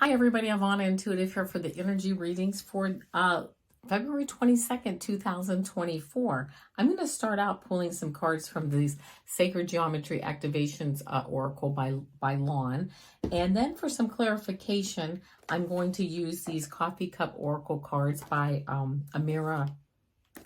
Hi everybody, Ivana Intuitive here for the energy readings for February 22nd, 2024. I'm going to start out pulling some cards from these Sacred Geometry Activations Oracle by Lon. And then for some clarification, I'm going to use these Coffee Cup Oracle cards by Amira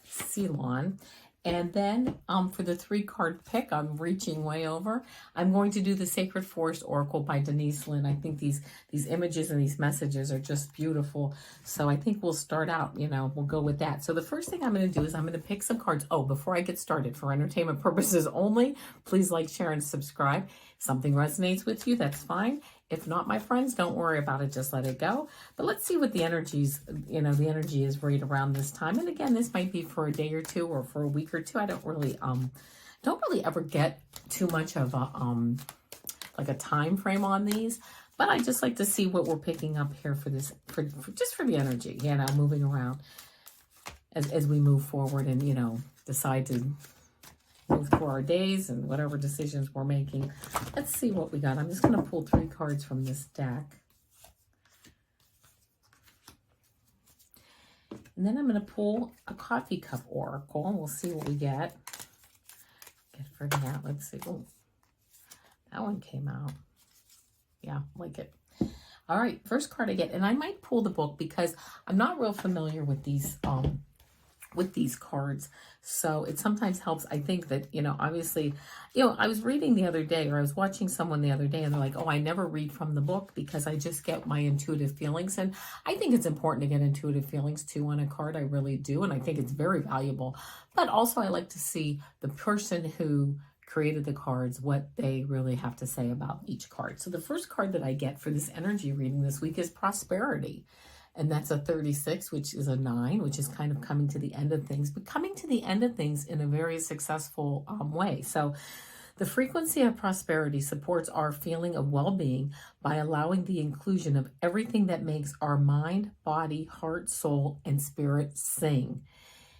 Ceylon. And then for the 3-card pick, I'm reaching way over. I'm going to do the Sacred Forest Oracle by Denise Linn. I think these images and these messages are just beautiful. So I think we'll start out, we'll go with that. So the first thing I'm going to do is I'm going to pick some cards. Oh, before I get started, for entertainment purposes only, please like, share, and subscribe. If something resonates with you, that's fine. If not, my friends, don't worry about it. Just let it go. But let's see what the energies, the energy is right around this time. And again, this might be for a day or two or for a week or two. I don't really ever get too much of a, like a time frame on these. But I just like to see what we're picking up here for this, just for the energy, moving around as we move forward and, decide to move through our days and whatever decisions we're making. Let's see what we got. I'm just going to pull 3 cards from this deck. And then I'm going to pull a Coffee Cup Oracle and we'll see what we get. Get for that. Let's see. Oh, that one came out. Yeah, like it. All right, first card I get. And I might pull the book because I'm not real familiar with these cards. So it sometimes helps. I think that, obviously, I was reading the other day, or I was watching someone the other day, and they're like, oh, I never read from the book because I just get my intuitive feelings. And I think it's important to get intuitive feelings too on a card. I really do. And I think it's very valuable. But also I like to see the person who created the cards, what they really have to say about each card. So the first card that I get for this energy reading this week is Prosperity. And that's a 36, which is a 9, which is kind of coming to the end of things, but coming to the end of things in a very successful way. So the frequency of prosperity supports our feeling of well-being by allowing the inclusion of everything that makes our mind, body, heart, soul, and spirit sing.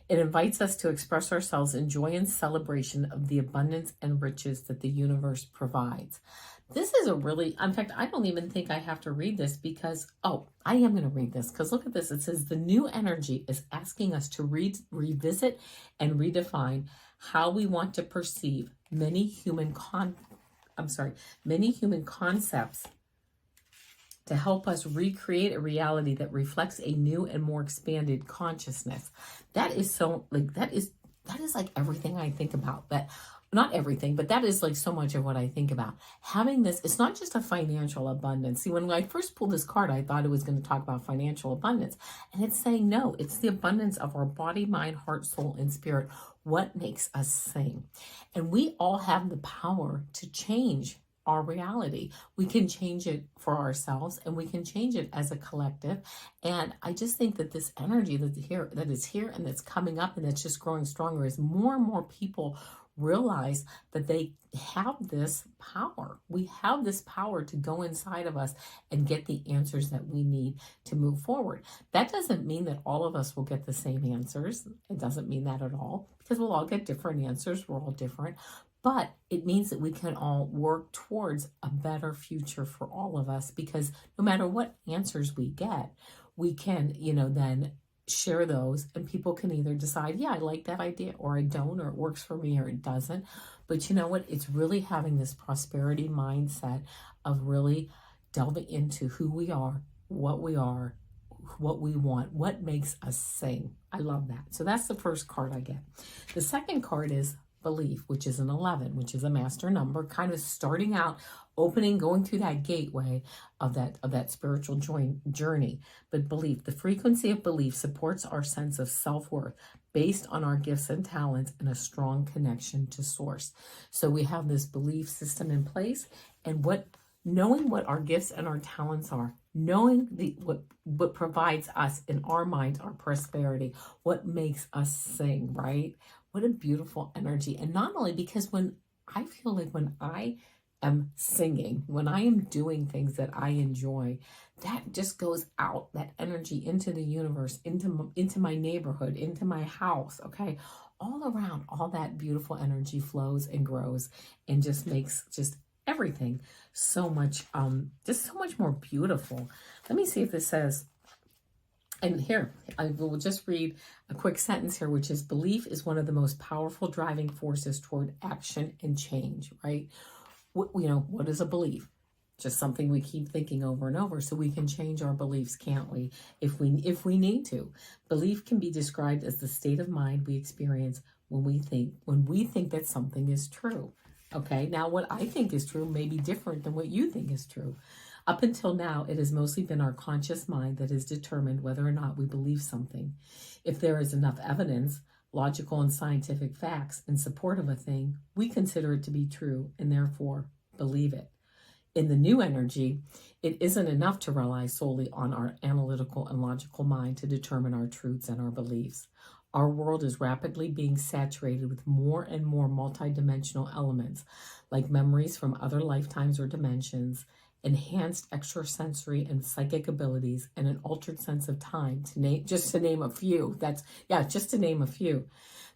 It invites us to express ourselves in joy and celebration of the abundance and riches that the universe provides. This is in fact, I don't even think I have to read this because, I am going to read this because look at this. It says the new energy is asking us to revisit and redefine how we want to perceive many human concepts to help us recreate a reality that reflects a new and more expanded consciousness. That is that is like everything I think about. Not everything, but that is like so much of what I think about. Having this, it's not just a financial abundance. See, when I first pulled this card, I thought it was going to talk about financial abundance. And it's saying, no, it's the abundance of our body, mind, heart, soul, and spirit. What makes us sing? And we all have the power to change our reality. We can change it for ourselves and we can change it as a collective. And I just think that this energy that is here and that's coming up and that's just growing stronger as more and more people realize that they have this power. We have this power to go inside of us and get the answers that we need to move forward. That doesn't mean that all of us will get the same answers. It doesn't mean that at all, because we'll all get different answers. We're all different. But it means that we can all work towards a better future for all of us, because no matter what answers we get, we can, then share those and people can either decide, yeah, I like that idea, or I don't, or it works for me, or it doesn't. But you know what? It's really having this prosperity mindset of really delving into who we are, what we want, what makes us sing. I love that. So that's the first card I get. The second card is Belief, which is an 11, which is a master number, kind of starting out, opening, going through that gateway of that spiritual journey. But belief, the frequency of belief supports our sense of self-worth based on our gifts and talents and a strong connection to source. So we have this belief system in place, and knowing what our gifts and our talents are, knowing what provides us in our minds our prosperity, what makes us sing, right? What a beautiful energy. And not only because when I feel like when I am singing, when I am doing things that I enjoy, that just goes out, that energy into the universe, into my neighborhood, into my house, okay? All around, all that beautiful energy flows and grows and just makes everything so much, just so much more beautiful. Let me see if this says, and here, I will just read a quick sentence here, which is, belief is one of the most powerful driving forces toward action and change, right? What is a belief? Just something we keep thinking over and over, so we can change our beliefs, can't we? If we need to. Belief can be described as the state of mind we experience when we think that something is true. Okay, now what I think is true may be different than what you think is true. Up until now, it has mostly been our conscious mind that has determined whether or not we believe something. If there is enough evidence, logical and scientific facts in support of a thing, we consider it to be true and therefore believe it. In the new energy, it isn't enough to rely solely on our analytical and logical mind to determine our truths and our beliefs. Our world is rapidly being saturated with more and more multidimensional elements, like memories from other lifetimes or dimensions, enhanced extrasensory and psychic abilities, and an altered sense of time, just to name a few. Just to name a few,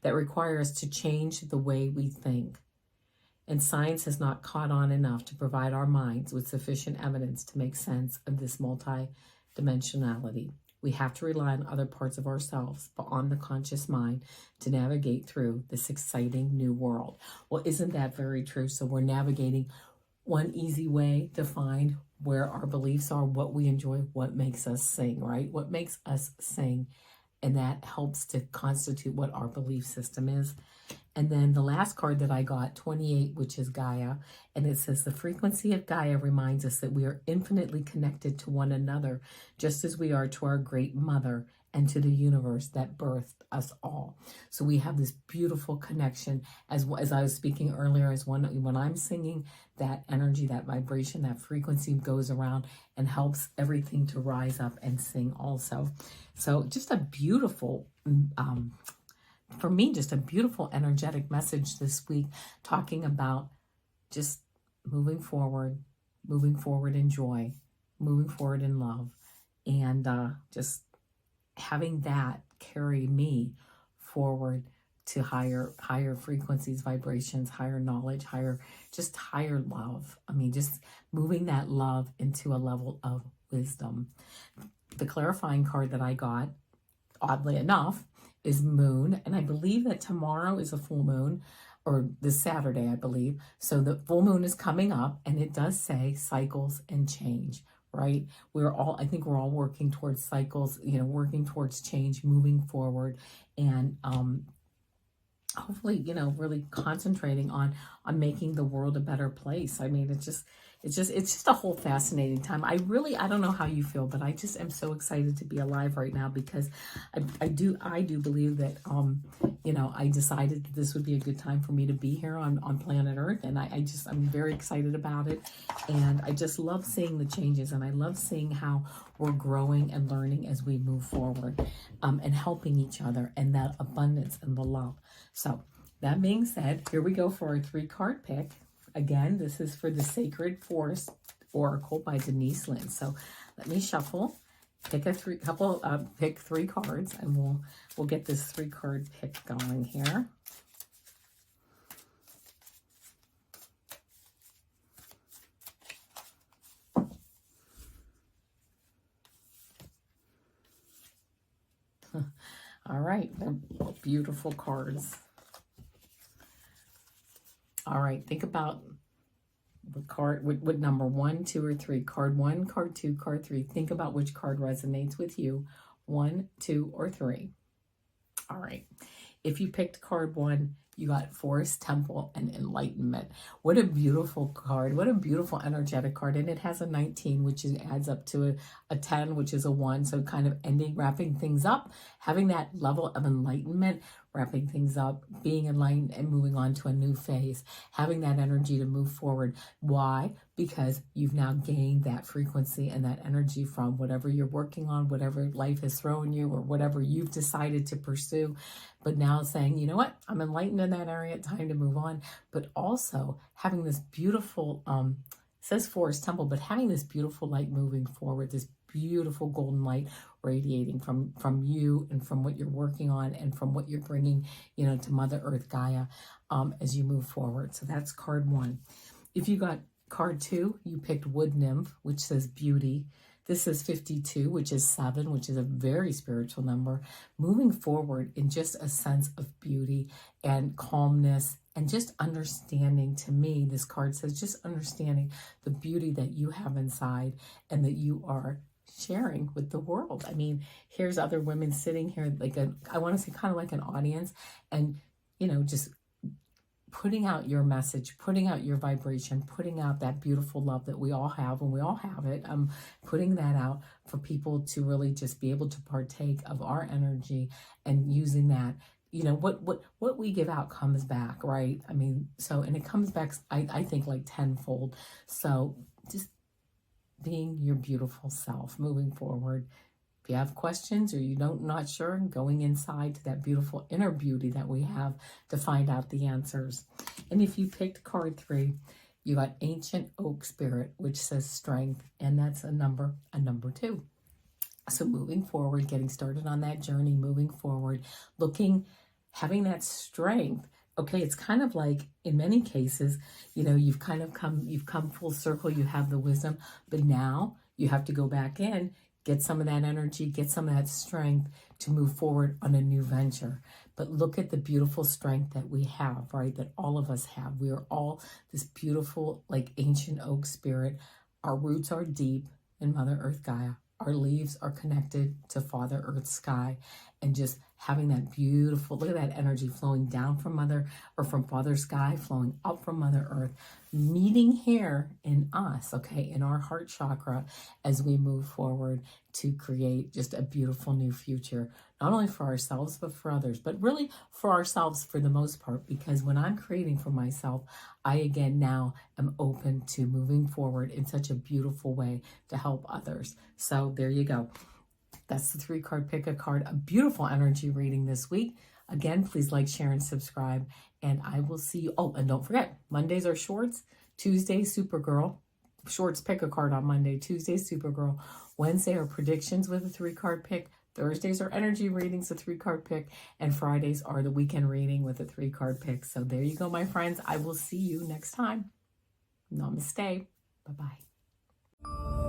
that require us to change the way we think. And science has not caught on enough to provide our minds with sufficient evidence to make sense of this multidimensionality. We have to rely on other parts of ourselves, but on the conscious mind, to navigate through this exciting new world. Well, isn't that very true? So we're navigating one easy way to find where our beliefs are, what we enjoy, what makes us sing, right? What makes us sing. And that helps to constitute what our belief system is. And then the last card that I got, 28, which is Gaia, and it says, the frequency of Gaia reminds us that we are infinitely connected to one another, just as we are to our great mother and to the universe that birthed us all. So we have this beautiful connection, as I was speaking earlier, when I'm singing, that energy, that vibration, that frequency goes around and helps everything to rise up and sing also. So just a beautiful, for me, just a beautiful energetic message this week, talking about just moving forward in joy, moving forward in love, and just having that carry me forward to higher frequencies, vibrations, higher knowledge, higher love. I mean, just moving that love into a level of wisdom. The clarifying card that I got, oddly enough, is Moon, and I believe that tomorrow is a full moon, or this Saturday, I believe. So the full moon is coming up, and it does say cycles and change, right? I think we're all working towards cycles, working towards change, moving forward, and hopefully, really concentrating on making the world a better place. I mean, it's just a whole fascinating time. I don't know how you feel, but I just am so excited to be alive right now, because I do believe that, I decided that this would be a good time for me to be here on planet Earth. And I'm very excited about it. And I just love seeing the changes, and I love seeing how we're growing and learning as we move forward, and helping each other, and that abundance and the love. So that being said, here we go for our 3-card pick. Again, this is for the Sacred Forest Oracle by Denise Linn. So let me shuffle, pick 3 cards, and we'll get this 3-card pick going here. All right, beautiful cards. All right, think about what number, 1, 2, or 3. Card 1, card 2, card 3. Think about which card resonates with you, 1, 2, or 3. All right. If you picked card 1, you got Forest, Temple, and Enlightenment. What a beautiful card. What a beautiful energetic card. And it has a 19, which adds up to a 10, which is a 1. So kind of wrapping things up, having that level of enlightenment, wrapping things up, being enlightened, and moving on to a new phase, having that energy to move forward. Why? Because you've now gained that frequency and that energy from whatever you're working on, whatever life has thrown you, or whatever you've decided to pursue. But now saying, you know what, I'm enlightened in that area, time to move on. But also having this beautiful, it says Forest Temple, but having this beautiful light moving forward, this beautiful golden light radiating from you, and from what you're working on, and from what you're bringing, to Mother Earth, Gaia, as you move forward. So that's card 1. If you got Card 2, you picked Wood Nymph, which says beauty. This is 52, which is 7, which is a very spiritual number. Moving forward in just a sense of beauty and calmness and just understanding. To me, this card says just understanding the beauty that you have inside and that you are sharing with the world. I mean, here's other women sitting here, like I want to say kind of like an audience, and, you know, just putting out your message, putting out your vibration, putting out that beautiful love that we all have, and we all have it. Putting that out for people to really just be able to partake of our energy and using that. You know, what we give out comes back, right? I mean, so, and it comes back, I think, like tenfold. So just being your beautiful self, moving forward. If you have questions or you not sure, going inside to that beautiful inner beauty that we have to find out the answers. And if you picked card 3, you got Ancient Oak Spirit, which says strength, and that's a number 2. So moving forward, getting started on that journey, moving forward, having that strength. Okay, it's kind of like in many cases, you know, you've come full circle, you have the wisdom, but now you have to go back in, get some of that energy, get some of that strength to move forward on a new venture. But look at the beautiful strength that we have, right? That all of us have. We are all this beautiful, like ancient oak spirit. Our roots are deep in Mother Earth Gaia. Our leaves are connected to Father Earth Sky, and just having that beautiful, look at that energy flowing down from Father Sky, flowing up from Mother Earth, meeting here in us, okay, in our heart chakra, as we move forward to create just a beautiful new future, not only for ourselves, but for others, but really for ourselves for the most part, because when I'm creating for myself, I again now am open to moving forward in such a beautiful way to help others. So there you go. That's the 3-card pick a card, a beautiful energy reading this week. Again, please like, share, and subscribe, and I will see you. Oh, and don't forget, Mondays are shorts, Tuesdays Supergirl. Shorts pick a card on Monday, Tuesdays Supergirl. Wednesday are predictions with a 3-card pick. Thursdays are energy readings, a 3-card pick, and Fridays are the weekend reading with a 3-card pick. So there you go, my friends. I will see you next time. Namaste. Bye-bye.